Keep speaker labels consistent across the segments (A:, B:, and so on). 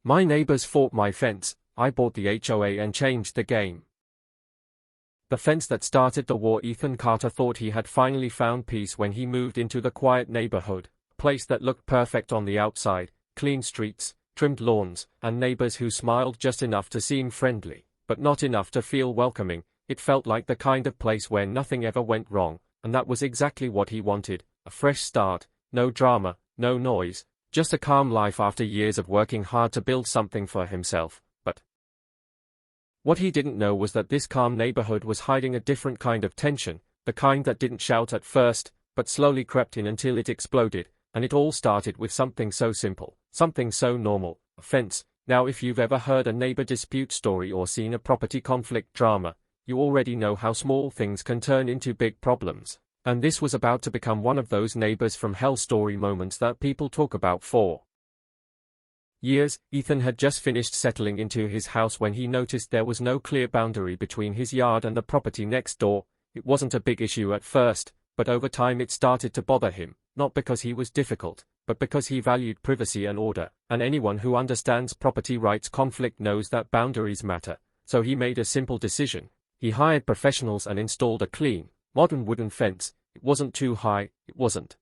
A: My neighbors fought my fence, I bought the HOA and changed the game. The fence that started the war. Ethan Carter thought he had finally found peace when he moved into the quiet neighborhood, a place that looked perfect on the outside, clean streets, trimmed lawns, and neighbors who smiled just enough to seem friendly, but not enough to feel welcoming. It felt like the kind of place where nothing ever went wrong, and that was exactly what he wanted, a fresh start, no drama, no noise, just a calm life after years of working hard to build something for himself. But what he didn't know was that this calm neighborhood was hiding a different kind of tension, the kind that didn't shout at first, but slowly crept in until it exploded, and it all started with something so simple, something so normal, a fence. Now if you've ever heard a neighbor dispute story or seen a property conflict drama, you already know how small things can turn into big problems. And this was about to become one of those neighbors from hell story moments that people talk about for years. Ethan had just finished settling into his house when he noticed there was no clear boundary between his yard and the property next door. It wasn't a big issue at first, but over time it started to bother him, not because he was difficult, but because he valued privacy and order, and anyone who understands property rights conflict knows that boundaries matter. So he made a simple decision. He hired professionals and installed a clean, modern wooden fence. It wasn't too high, it wasn't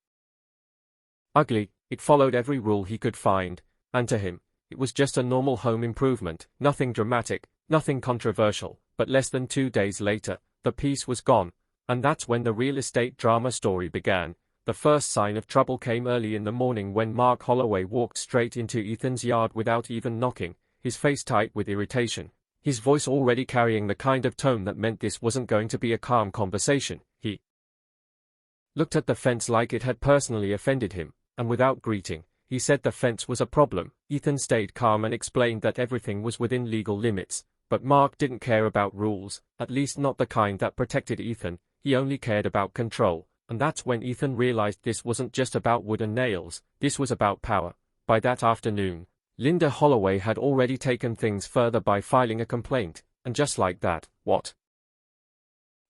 A: ugly, it followed every rule he could find, and to him, it was just a normal home improvement, nothing dramatic, nothing controversial. But less than 2 days later, the peace was gone, and that's when the real estate drama story began. The first sign of trouble came early in the morning when Mark Holloway walked straight into Ethan's yard without even knocking, his face tight with irritation, his voice already carrying the kind of tone that meant this wasn't going to be a calm conversation. He looked at the fence like it had personally offended him, and without greeting, he said the fence was a problem. Ethan stayed calm and explained that everything was within legal limits, but Mark didn't care about rules, at least not the kind that protected Ethan. He only cared about control, and that's when Ethan realized this wasn't just about wood and nails, this was about power. By that afternoon, Linda Holloway had already taken things further by filing a complaint, and just like that, what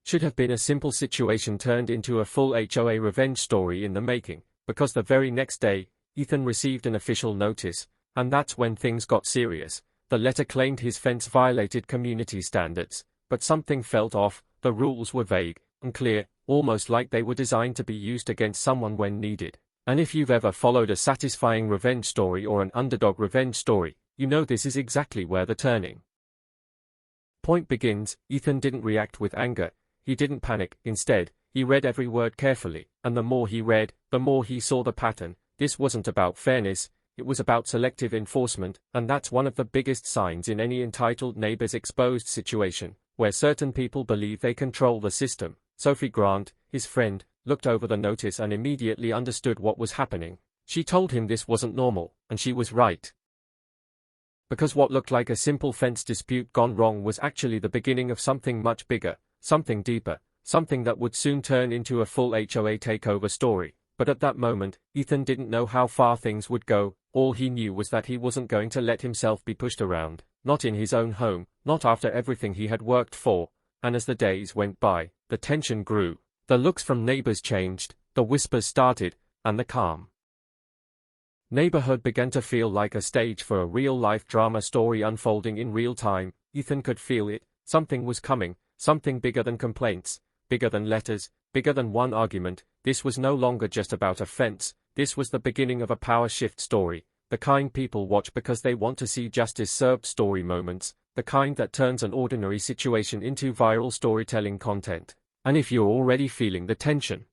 A: should have been a simple situation turned into a full HOA revenge story in the making, because the very next day, Ethan received an official notice, and that's when things got serious. The letter claimed his fence violated community standards, but something felt off. The rules were vague, unclear, almost like they were designed to be used against someone when needed. And if you've ever followed a satisfying revenge story or an underdog revenge story, you know this is exactly where the turning point begins. Ethan didn't react with anger. He didn't panic. Instead, he read every word carefully, and the more he read, the more he saw the pattern. This wasn't about fairness, it was about selective enforcement, and that's one of the biggest signs in any entitled neighbor's exposed situation, where certain people believe they control the system. Sophie Grant, his friend, looked over the notice and immediately understood what was happening. She told him this wasn't normal, and she was right. Because what looked like a simple fence dispute gone wrong was actually the beginning of something much bigger, something deeper, something that would soon turn into a full HOA takeover story. But at that moment, Ethan didn't know how far things would go. All he knew was that he wasn't going to let himself be pushed around, not in his own home, not after everything he had worked for. And as the days went by, the tension grew. The looks from neighbors changed, the whispers started, and the calm neighborhood began to feel like a stage for a real-life drama story unfolding in real time. Ethan could feel it. Something was coming, something bigger than complaints, bigger than letters, bigger than one argument. This was no longer just about a fence. This was the beginning of a power shift story, the kind people watch because they want to see justice served story moments, the kind that turns an ordinary situation into viral storytelling content. And if you're already feeling the tension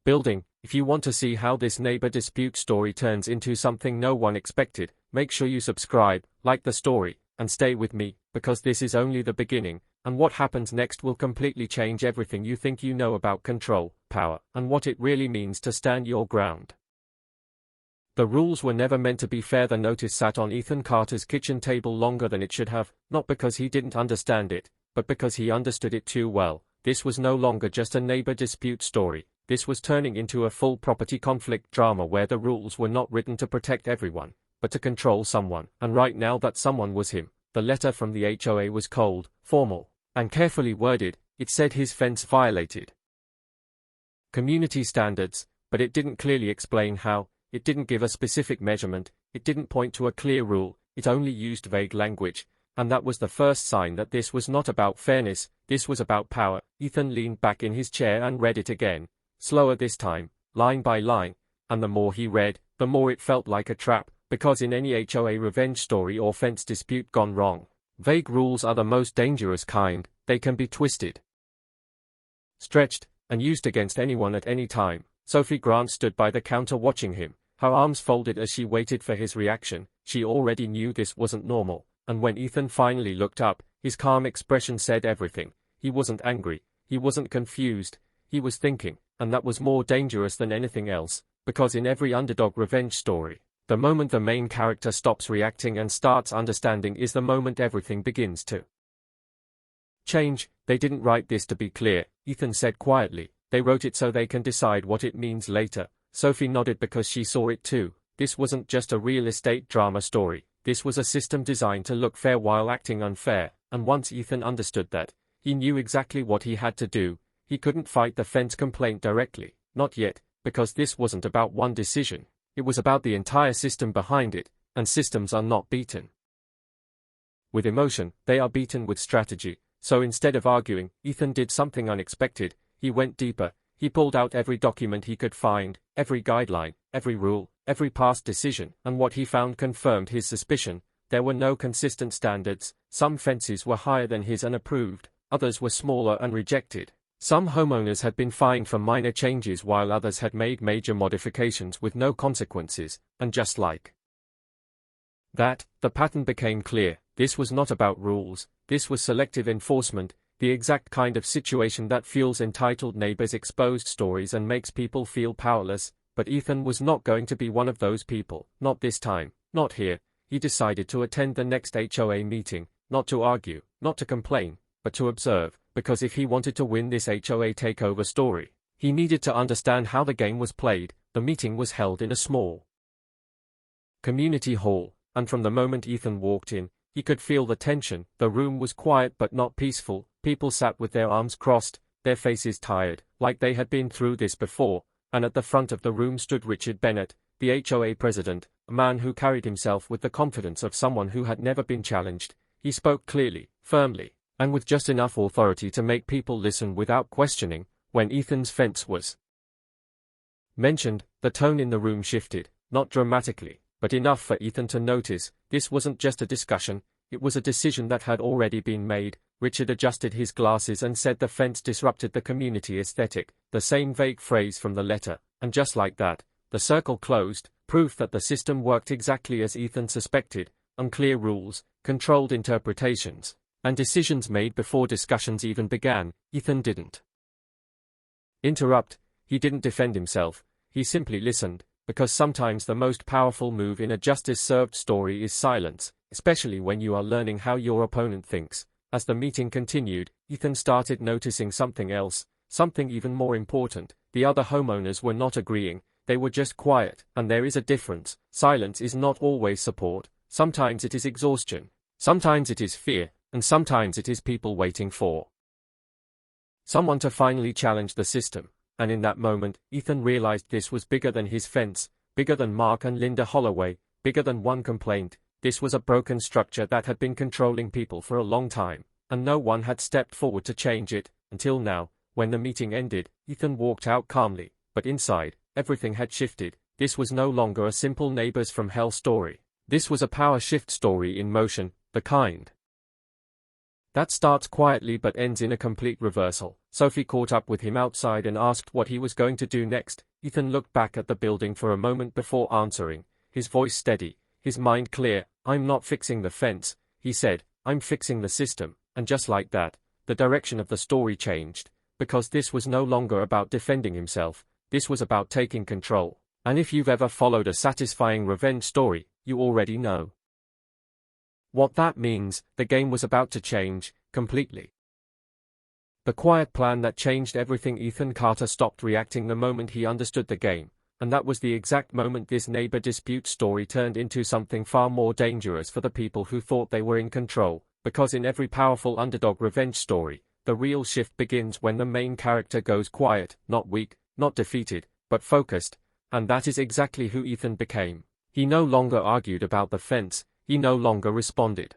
A: building, if you want to see how this neighbor dispute story turns into something no one expected, make sure you subscribe, like the story, and stay with me, because this is only the beginning, and what happens next will completely change everything you think you know about control, power, and what it really means to stand your ground. The rules were never meant to be fair. The notice sat on Ethan Carter's kitchen table longer than it should have, not because he didn't understand it, but because he understood it too well. This was no longer just a neighbor dispute story. This was turning into a full property conflict drama where the rules were not written to protect everyone, but to control someone. And right now that someone was him. The letter from the HOA was cold, formal, and carefully worded. It said his fence violated community standards, but it didn't clearly explain how. It didn't give a specific measurement. It didn't point to a clear rule, it only used vague language, and that was the first sign that this was not about fairness, this was about power. Ethan leaned back in his chair and read it again, slower this time, line by line, and the more he read, the more it felt like a trap, because in any HOA revenge story or fence dispute gone wrong, vague rules are the most dangerous kind. They can be twisted, stretched, and used against anyone at any time. Sophie Grant stood by the counter watching him, her arms folded as she waited for his reaction. She already knew this wasn't normal, and when Ethan finally looked up, his calm expression said everything. He wasn't angry, he wasn't confused, he was thinking, and that was more dangerous than anything else, because in every underdog revenge story, the moment the main character stops reacting and starts understanding is the moment everything begins to change. They didn't write this to be clear, Ethan said quietly. They wrote it so they can decide what it means later. Sophie nodded because she saw it too. This wasn't just a real estate drama story. This was a system designed to look fair while acting unfair, and once Ethan understood that, he knew exactly what he had to do. He couldn't fight the fence complaint directly, not yet, because this wasn't about one decision. It was about the entire system behind it, and systems are not beaten with emotion, they are beaten with strategy. So instead of arguing, Ethan did something unexpected. He went deeper. He pulled out every document he could find, every guideline, every rule, every past decision, and what he found confirmed his suspicion. There were no consistent standards. Some fences were higher than his and approved, others were smaller and rejected. Some homeowners had been fined for minor changes while others had made major modifications with no consequences, and just like that, the pattern became clear. This was not about rules, this was selective enforcement, the exact kind of situation that fuels entitled neighbors' exposed stories and makes people feel powerless. But Ethan was not going to be one of those people, not this time, not here. He decided to attend the next HOA meeting, not to argue, not to complain, but to observe, because if he wanted to win this HOA takeover story, he needed to understand how the game was played. The meeting was held in a small community hall, and from the moment Ethan walked in, he could feel the tension. The room was quiet but not peaceful. People sat with their arms crossed, their faces tired, like they had been through this before, and at the front of the room stood Richard Bennett, the HOA president, a man who carried himself with the confidence of someone who had never been challenged. He spoke clearly, firmly, and with just enough authority to make people listen without questioning. When Ethan's fence was mentioned, the tone in the room shifted, not dramatically, but enough for Ethan to notice. This wasn't just a discussion, it was a decision that had already been made. Richard adjusted his glasses and said the fence disrupted the community aesthetic, the same vague phrase from the letter, and just like that, the circle closed, proof that the system worked exactly as Ethan suspected. Unclear rules, controlled interpretations, and decisions made before discussions even began. Ethan didn't interrupt, he didn't defend himself, he simply listened, because sometimes the most powerful move in a justice-served story is silence, especially when you are learning how your opponent thinks. As the meeting continued, Ethan started noticing something else, something even more important. The other homeowners were not agreeing, they were just quiet, and there is a difference. Silence is not always support, sometimes it is exhaustion, sometimes it is fear, and sometimes it is people waiting for someone to finally challenge the system. And in that moment, Ethan realized this was bigger than his fence, bigger than Mark and Linda Holloway, bigger than one complaint. This was a broken structure that had been controlling people for a long time, and no one had stepped forward to change it, until now. When the meeting ended, Ethan walked out calmly, but inside, everything had shifted. This was no longer a simple Neighbours from Hell story. This was a power shift story in motion, the kind that starts quietly but ends in a complete reversal. Sophie caught up with him outside and asked what he was going to do next. Ethan looked back at the building for a moment before answering, his voice steady, his mind clear. "I'm not fixing the fence," he said, "I'm fixing the system." And just like that, the direction of the story changed, because this was no longer about defending himself, this was about taking control. And if you've ever followed a satisfying revenge story, you already know what that means. The game was about to change, completely. The quiet plan that changed everything. Ethan Carter stopped reacting the moment he understood the game, and that was the exact moment this neighbor dispute story turned into something far more dangerous for the people who thought they were in control, because in every powerful underdog revenge story, the real shift begins when the main character goes quiet, not weak, not defeated, but focused, and that is exactly who Ethan became. He no longer argued about the fence, he no longer responded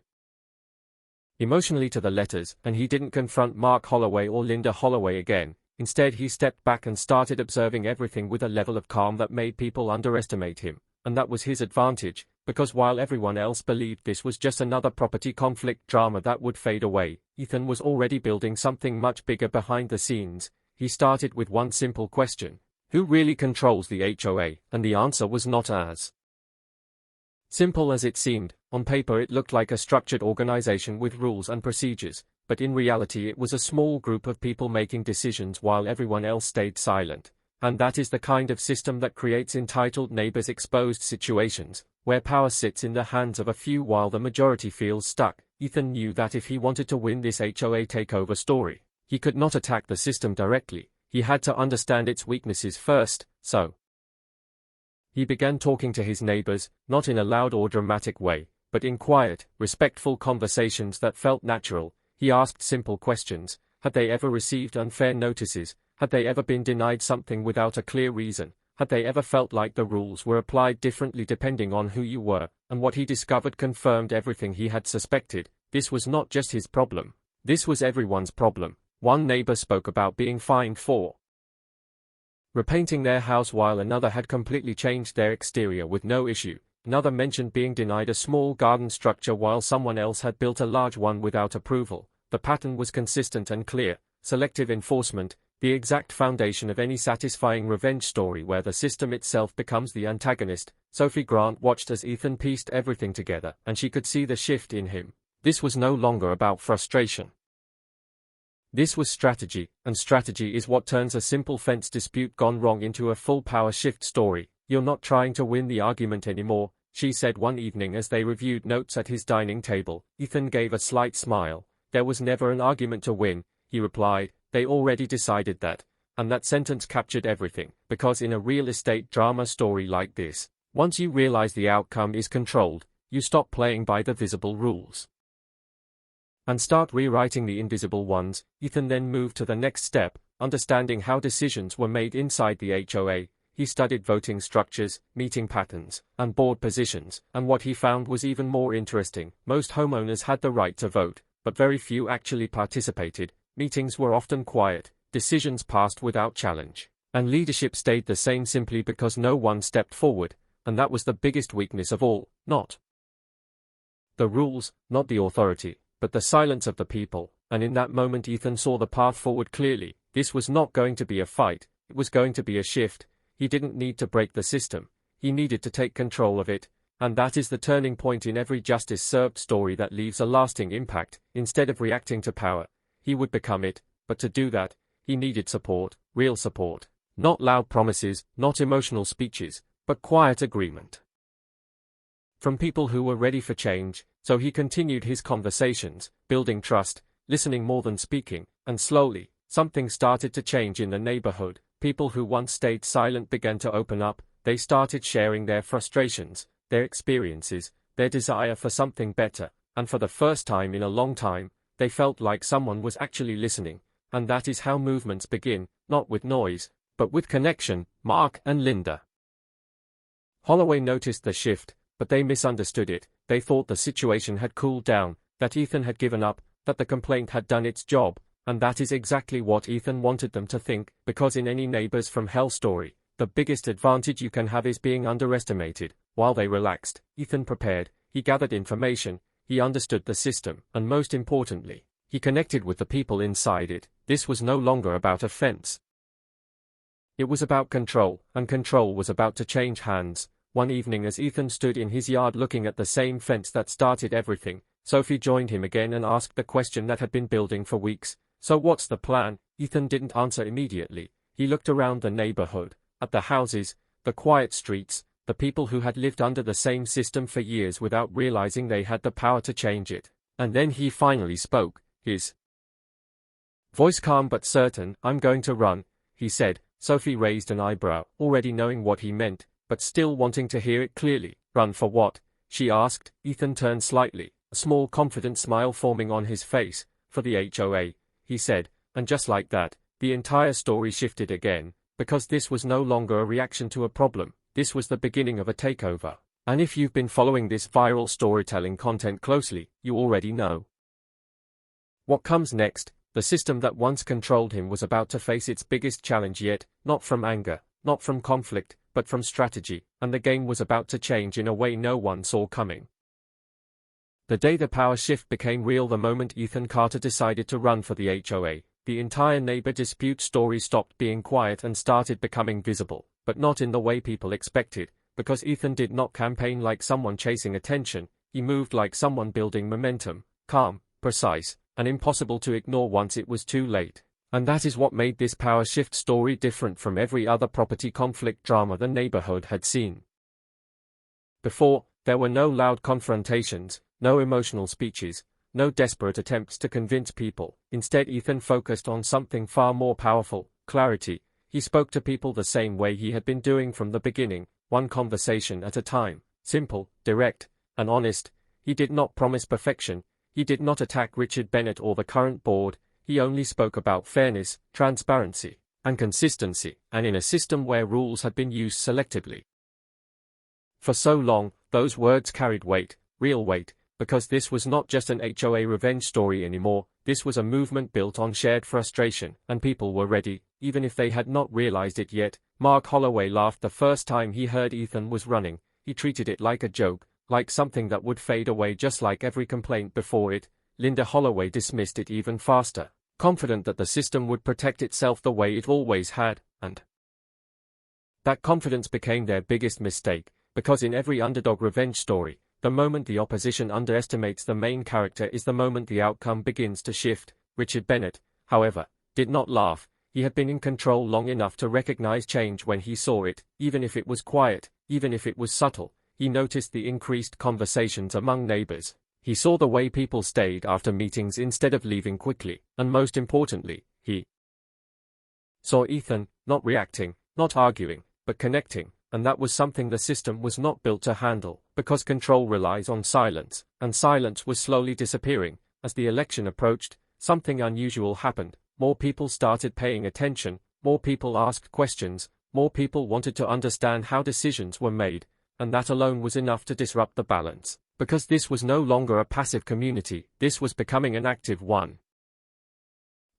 A: emotionally to the letters, and he didn't confront Mark Holloway or Linda Holloway again. Instead, he stepped back and started observing everything with a level of calm that made people underestimate him, and that was his advantage, because while everyone else believed this was just another property conflict drama that would fade away, Ethan was already building something much bigger behind the scenes. He started with one simple question: who really controls the HOA? And the answer was not as simple as it seemed. On paper it looked like a structured organization with rules and procedures, but in reality it was a small group of people making decisions while everyone else stayed silent. And that is the kind of system that creates entitled neighbors, exposed situations, where power sits in the hands of a few while the majority feels stuck. Ethan knew that if he wanted to win this HOA takeover story, he could not attack the system directly. He had to understand its weaknesses first, so he began talking to his neighbors, not in a loud or dramatic way, but in quiet, respectful conversations that felt natural. He asked simple questions. Had they ever received unfair notices? Had they ever been denied something without a clear reason? Had they ever felt like the rules were applied differently depending on who you were? And what he discovered confirmed everything he had suspected. This was not just his problem. This was everyone's problem. One neighbor spoke about being fined for repainting their house while another had completely changed their exterior with no issue. Another mentioned being denied a small garden structure while someone else had built a large one without approval. The pattern was consistent and clear. Selective enforcement, the exact foundation of any satisfying revenge story where the system itself becomes the antagonist. Sophie Grant watched as Ethan pieced everything together, and she could see the shift in him. This was no longer about frustration. This was strategy, and strategy is what turns a simple fence dispute gone wrong into a full power shift story. You're not trying to win the argument anymore, she said one evening as they reviewed notes at his dining table. Ethan gave a slight smile. There was never an argument to win, he replied. They already decided that. And that sentence captured everything, because in a real estate drama story like this, once you realize the outcome is controlled, you stop playing by the visible rules and start rewriting the invisible ones. Ethan then moved to the next step, understanding how decisions were made inside the HOA. He studied voting structures, meeting patterns, and board positions, and what he found was even more interesting. Most homeowners had the right to vote, but very few actually participated. Meetings were often quiet, decisions passed without challenge, and leadership stayed the same simply because no one stepped forward, and that was the biggest weakness of all. Not the rules, not the authority, but the silence of the people. And in that moment Ethan saw the path forward clearly. This was not going to be a fight, it was going to be a shift. He didn't need to break the system, he needed to take control of it. And that is the turning point in every justice-served story that leaves a lasting impact. Instead of reacting to power, he would become it. But to do that, he needed support, real support. Not loud promises, not emotional speeches, but quiet agreement from people who were ready for change. So he continued his conversations, building trust, listening more than speaking, and slowly, something started to change in the neighborhood. People who once stayed silent began to open up. They started sharing their frustrations, their experiences, their desire for something better, and for the first time in a long time, they felt like someone was actually listening. And that is how movements begin, not with noise, but with connection. Mark and Linda Holloway noticed the shift, but they misunderstood it. They thought the situation had cooled down, that Ethan had given up, that the complaint had done its job. And that is exactly what Ethan wanted them to think, because in any Neighbours from Hell story, the biggest advantage you can have is being underestimated. While they relaxed, Ethan prepared, he gathered information, he understood the system, and most importantly, he connected with the people inside it. This was no longer about a fence. It was about control, and control was about to change hands. One evening as Ethan stood in his yard looking at the same fence that started everything, Sophie joined him again and asked the question that had been building for weeks. So what's the plan? Ethan didn't answer immediately. He looked around the neighborhood, at the houses, the quiet streets, the people who had lived under the same system for years without realizing they had the power to change it. And then he finally spoke, his voice calm but certain. I'm going to run, he said. Sophie raised an eyebrow, already knowing what he meant, but still wanting to hear it clearly. Run for what? She asked. Ethan turned slightly, a small confident smile forming on his face. For the HOA, he said, and just like that, the entire story shifted again, because this was no longer a reaction to a problem, this was the beginning of a takeover. And if you've been following this viral storytelling content closely, you already know what comes next. The system that once controlled him was about to face its biggest challenge yet, not from anger, not from conflict, but from strategy, and the game was about to change in a way no one saw coming. The day the power shift became real, the moment Ethan Carter decided to run for the HOA, the entire neighbor dispute story stopped being quiet and started becoming visible, but not in the way people expected, because Ethan did not campaign like someone chasing attention. He moved like someone building momentum, calm, precise, and impossible to ignore once it was too late. And that is what made this power shift story different from every other property conflict drama the neighborhood had seen before. There were no loud confrontations, no emotional speeches, no desperate attempts to convince people. Instead, Ethan focused on something far more powerful: clarity. He spoke to people the same way he had been doing from the beginning, one conversation at a time, simple, direct, and honest. He did not promise perfection. He did not attack Richard Bennett or the current board. He only spoke about fairness, transparency, and consistency, and in a system where rules had been used selectively for so long, those words carried weight, real weight, because this was not just an HOA revenge story anymore. This was a movement built on shared frustration, and people were ready, even if they had not realized it yet. Mark Holloway laughed the first time he heard Ethan was running. He treated it like a joke, like something that would fade away just like every complaint before it. Linda Holloway dismissed it even faster, confident that the system would protect itself the way it always had, and that confidence became their biggest mistake, because in every underdog revenge story, the moment the opposition underestimates the main character is the moment the outcome begins to shift. Richard Bennett, however, did not laugh. He had been in control long enough to recognize change when he saw it, even if it was quiet, even if it was subtle. He noticed the increased conversations among neighbors. He saw the way people stayed after meetings instead of leaving quickly, and most importantly, he saw Ethan, not reacting, not arguing, but connecting. And that was something the system was not built to handle, because control relies on silence, and silence was slowly disappearing. As the election approached, something unusual happened. More people started paying attention, more people asked questions, more people wanted to understand how decisions were made, and that alone was enough to disrupt the balance, because this was no longer a passive community, this was becoming an active one.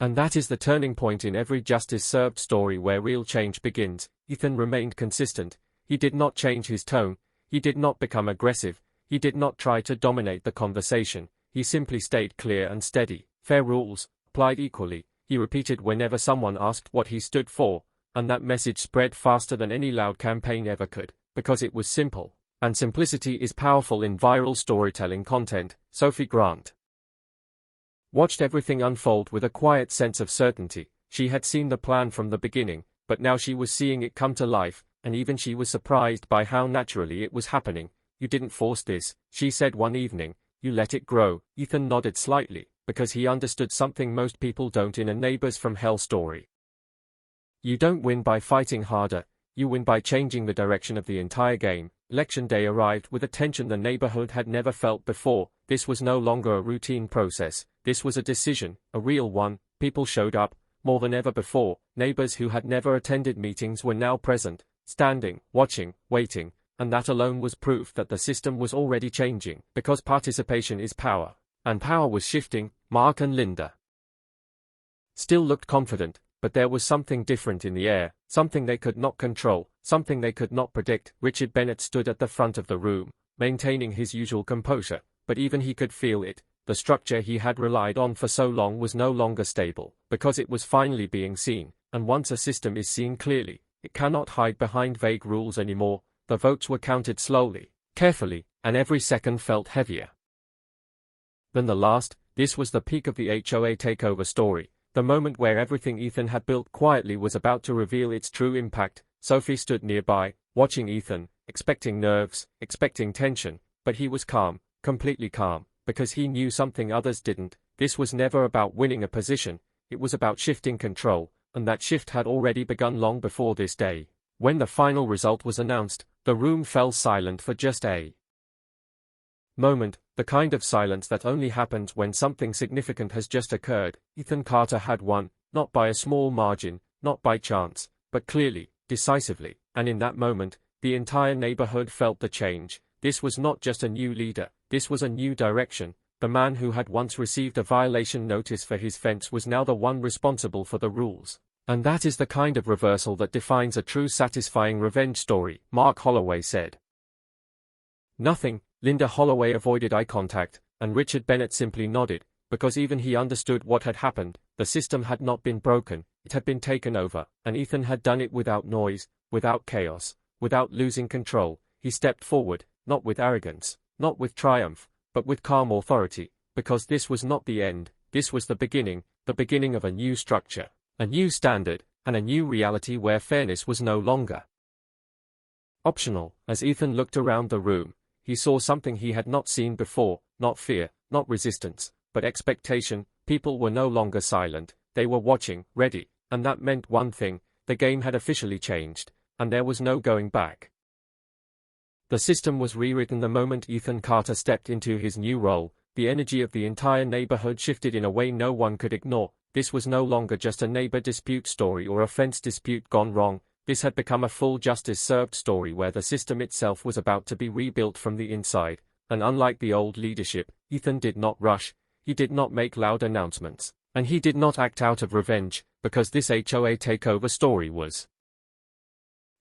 A: And that is the turning point in every justice-served story where real change begins. Ethan remained consistent. He did not change his tone. He did not become aggressive. He did not try to dominate the conversation. He simply stayed clear and steady. Fair rules, applied equally, he repeated whenever someone asked what he stood for, and that message spread faster than any loud campaign ever could, because it was simple. And simplicity is powerful in viral storytelling content. Sophie Grant watched everything unfold with a quiet sense of certainty. She had seen the plan from the beginning, but now she was seeing it come to life, and even she was surprised by how naturally it was happening. "You didn't force this," she said one evening. "You let it grow." Ethan nodded slightly, because he understood something most people don't in a Neighbours from Hell story. You don't win by fighting harder, you win by changing the direction of the entire game. Election day arrived with a tension the neighborhood had never felt before. This was no longer a routine process. This was a decision, a real one. People showed up, more than ever before. Neighbors who had never attended meetings were now present, standing, watching, waiting, and that alone was proof that the system was already changing, because participation is power. And power was shifting. Mark and Linda still looked confident, but there was something different in the air, something they could not control, something they could not predict. Richard Bennett stood at the front of the room, maintaining his usual composure, but even he could feel it. The structure he had relied on for so long was no longer stable, because it was finally being seen, and once a system is seen clearly, it cannot hide behind vague rules anymore. The votes were counted slowly, carefully, and every second felt heavier than the last. This was the peak of the HOA takeover story. The moment where everything Ethan had built quietly was about to reveal its true impact. Sophie stood nearby, watching Ethan, expecting nerves, expecting tension, but he was calm, completely calm, because he knew something others didn't. This was never about winning a position, it was about shifting control, and that shift had already begun long before this day. When the final result was announced, the room fell silent for just a moment, the kind of silence that only happens when something significant has just occurred. Ethan Carter had won, not by a small margin, not by chance, but clearly, decisively, and in that moment, the entire neighborhood felt the change. This was not just a new leader, this was a new direction. The man who had once received a violation notice for his fence was now the one responsible for the rules. And that is the kind of reversal that defines a true satisfying revenge story, Mark Holloway said. Nothing. Linda Holloway avoided eye contact, and Richard Bennett simply nodded, because even he understood what had happened. The system had not been broken, it had been taken over, and Ethan had done it without noise, without chaos, without losing control. He stepped forward, not with arrogance, not with triumph, but with calm authority, because this was not the end, this was the beginning of a new structure, a new standard, and a new reality where fairness was no longer optional. As Ethan looked around the room, he saw something he had not seen before, not fear, not resistance, but expectation. People were no longer silent, they were watching, ready, and that meant one thing: the game had officially changed, and there was no going back. The system was rewritten the moment Ethan Carter stepped into his new role. The energy of the entire neighborhood shifted in a way no one could ignore. This was no longer just a neighbor dispute story or a fence dispute gone wrong. This had become a full justice-served story where the system itself was about to be rebuilt from the inside. And unlike the old leadership, Ethan did not rush, he did not make loud announcements, and he did not act out of revenge, because this HOA takeover story was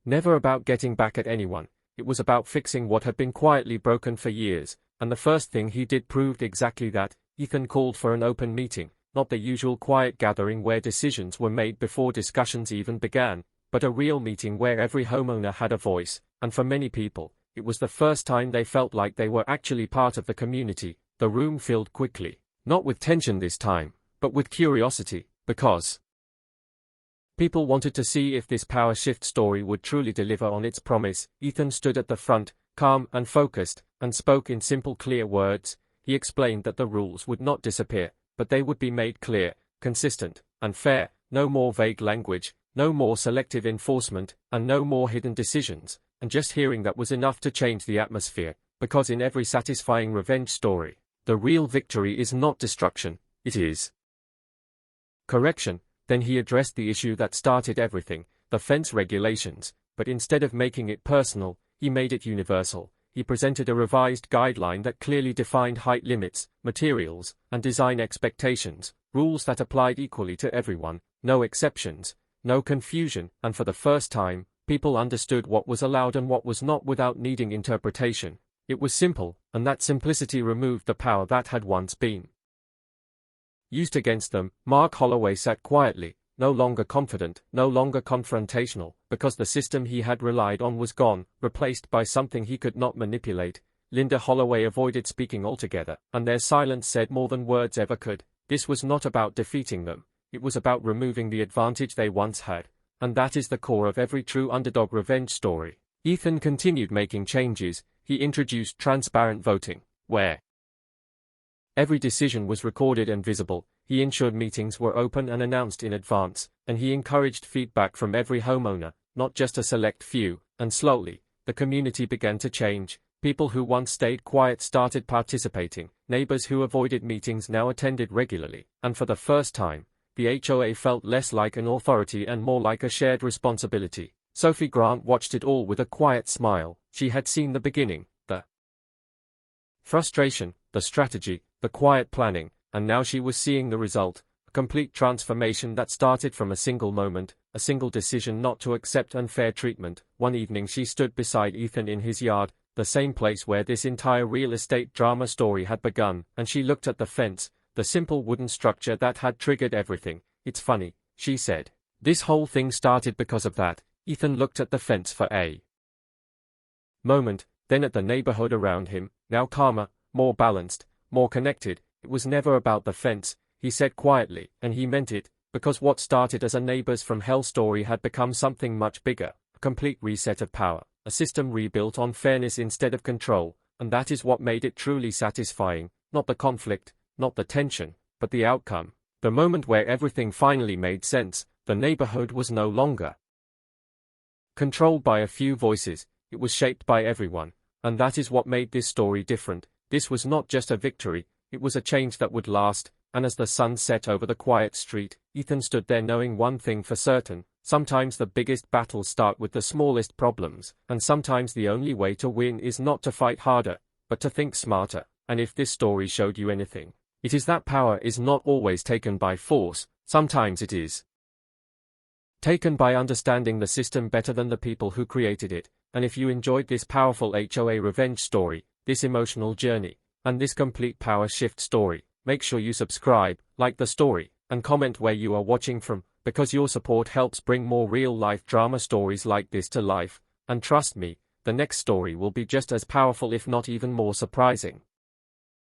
A: never about getting back at anyone. It was about fixing what had been quietly broken for years, and the first thing he did proved exactly that. Ethan called for an open meeting, not the usual quiet gathering where decisions were made before discussions even began, but a real meeting where every homeowner had a voice, and for many people, it was the first time they felt like they were actually part of the community. The room filled quickly, not with tension this time, but with curiosity, because people wanted to see if this power shift story would truly deliver on its promise. Ethan stood at the front, calm and focused, and spoke in simple, clear words. He explained that the rules would not disappear, but they would be made clear, consistent, and fair. No more vague language, no more selective enforcement, and no more hidden decisions. And just hearing that was enough to change the atmosphere, because in every satisfying revenge story, the real victory is not destruction, it is correction. Then he addressed the issue that started everything, the fence regulations, but instead of making it personal, he made it universal. He presented a revised guideline that clearly defined height limits, materials, and design expectations, rules that applied equally to everyone, no exceptions, no confusion, and for the first time, people understood what was allowed and what was not without needing interpretation. It was simple, and that simplicity removed the power that had once been used against them. Mark Holloway sat quietly, no longer confident, no longer confrontational, because the system he had relied on was gone, replaced by something he could not manipulate. Linda Holloway avoided speaking altogether, and their silence said more than words ever could. This was not about defeating them, it was about removing the advantage they once had, and that is the core of every true underdog revenge story. Ethan continued making changes. He introduced transparent voting, where every decision was recorded and visible. He ensured meetings were open and announced in advance, and he encouraged feedback from every homeowner, not just a select few. And slowly, the community began to change. People who once stayed quiet started participating. Neighbors who avoided meetings now attended regularly, and for the first time, the HOA felt less like an authority and more like a shared responsibility. Sophie Grant watched it all with a quiet smile. She had seen the beginning, the frustration, the strategy, the quiet planning, and now she was seeing the result, a complete transformation that started from a single moment, a single decision not to accept unfair treatment. One evening she stood beside Ethan in his yard, the same place where this entire real estate drama story had begun, and she looked at the fence, the simple wooden structure that had triggered everything. "It's funny," she said. "This whole thing started because of that." Ethan looked at the fence for a moment, then at the neighborhood around him, now calmer, more balanced, more connected. "It was never about the fence," he said quietly, and he meant it, because what started as a Neighbours from Hell story had become something much bigger, a complete reset of power, a system rebuilt on fairness instead of control, and that is what made it truly satisfying, not the conflict, not the tension, but the outcome, the moment where everything finally made sense. The neighborhood was no longer controlled by a few voices, it was shaped by everyone, and that is what made this story different. This was not just a victory, it was a change that would last. And as the sun set over the quiet street, Ethan stood there knowing one thing for certain: Sometimes the biggest battles start with the smallest problems, and sometimes the only way to win is not to fight harder, but to think smarter. And if this story showed you anything, it is that power is not always taken by force, sometimes it is taken by understanding the system better than the people who created it. And if you enjoyed this powerful HOA revenge story, this emotional journey, and this complete power shift story, make sure you subscribe, like the story, and comment where you are watching from, because your support helps bring more real-life drama stories like this to life. And trust me, the next story will be just as powerful if not even more surprising.